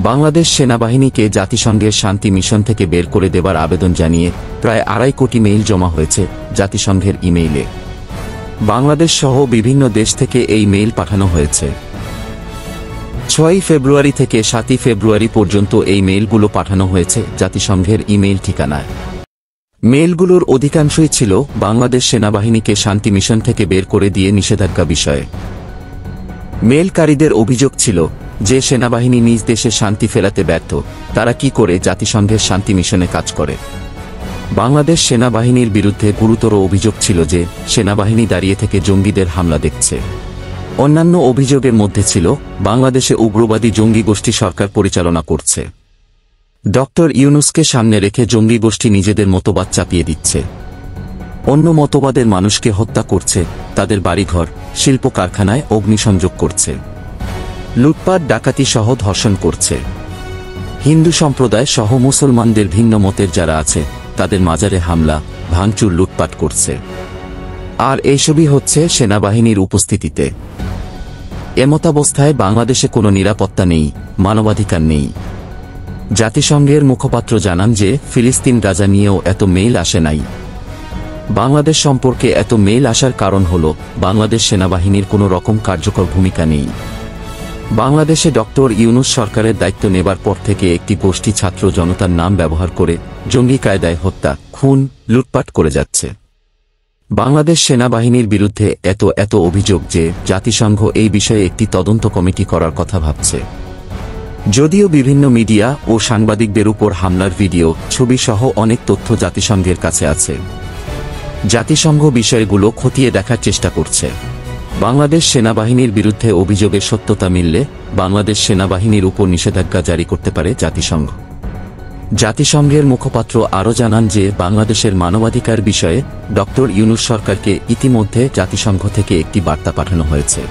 বাংলাদেশ সেনাবাহিনীকে জাতিসংঘের শান্তি মিশন থেকে বের করে দেবার আবেদন জানিয়ে প্রায় 2.5 কোটি মেইল জমা হয়েছে জাতিসংঘের ইমেইলে। বাংলাদেশ সহ বিভিন্ন দেশ থেকে এই মেইল পাঠানো হয়েছে। 6 ফেব্রুয়ারি থেকে 7 ফেব্রুয়ারি পর্যন্ত এই মেইলগুলো পাঠানো হয়েছে জাতিসংঘের ইমেইল ঠিকানায়। মেইলগুলোর অধিকাংশই ছিল বাংলাদেশ সেনাবাহিনীকে শান্তি মিশন থেকে বের করে দিয়ে নিষেধাজ্ঞা বিষয়ে। মেইলকারীদের অভিযোগ ছিল যে সেনাবাহিনী নিজ দেশে শান্তি ফেরাতে ব্যর্থ, তারা কি করে জাতিসংঘের শান্তি মিশনে কাজ করে। বাংলাদেশ সেনাবাহিনীর বিরুদ্ধে গুরুতর অভিযোগ ছিল যে সেনাবাহিনী দাঁড়িয়ে থেকে জঙ্গিদের হামলা দেখছে। অন্যান্য অভিযোগের মধ্যে ছিল বাংলাদেশে উগ্রবাদী জঙ্গি গোষ্ঠী সরকার পরিচালনা করছে। ডক্টর ইউনূসকে সামনে রেখে জঙ্গি গোষ্ঠী নিজেদের মতবাদ চাপিয়ে দিচ্ছে, অন্য মতবাদের মানুষকে হত্যা করছে, তাদের বাড়িঘর, শিল্প কারখানায় অগ্নিসংযোগ করছে, লুটপাট ডাকাতি সহ ধর্ষণ করছে। হিন্দু সম্প্রদায় সহ মুসলমানদের ভিন্ন মতের যারা আছে তাদের মাজারে হামলা, ভাঙচুর, লুটপাট করছে। আর এইসবই হচ্ছে সেনাবাহিনীর উপস্থিতিতে। এমতাবস্থায় বাংলাদেশে কোনো নিরাপত্তা নেই, মানবাধিকার নেই। জাতিসংঘের মুখপাত্র জানান যে ফিলিস্তিন গাজা নিয়েও এত মেইল আসে নাই। বাংলাদেশ সম্পর্কে এত মেইল আসার কারণ হল বাংলাদেশ সেনাবাহিনীর কোনো রকম কার্যকর ভূমিকা নেই। বাংলাদেশে ডক্টর ইউনূস সরকারের দায়িত্ব নেবার পর থেকে একটি গোষ্ঠী ছাত্র জনতার নাম ব্যবহার করে জঙ্গি কায়দায় হত্যা, খুন, লুটপাট করে যাচ্ছে। বাংলাদেশ সেনাবাহিনীর বিরুদ্ধে এত অভিযোগ যে জাতিসংঘ এই বিষয়ে একটি তদন্ত কমিটি করার কথা ভাবছে। যদিও বিভিন্ন মিডিয়া ও সাংবাদিকদের উপর হামলার ভিডিও, ছবি সহ অনেক তথ্য জাতিসংঘের কাছে আছে। জাতিসংঘ বিষয়গুলো খতিয়ে দেখার চেষ্টা করছে। বাংলাদেশ সেনাবাহিনীর বিরুদ্ধে অভিযোগের সত্যতা মিললে বাংলাদেশ সেনাবাহিনীর উপর নিষেধাজ্ঞা জারি করতে পারে জাতিসংঘ। জাতিসংঘের মুখপাত্র আরও জানান যে বাংলাদেশের মানবাধিকার বিষয়ে ডক্টর ইউনূস সরকারকে ইতিমধ্যে জাতিসংঘ থেকে একটি বার্তা পাঠানো হয়েছে।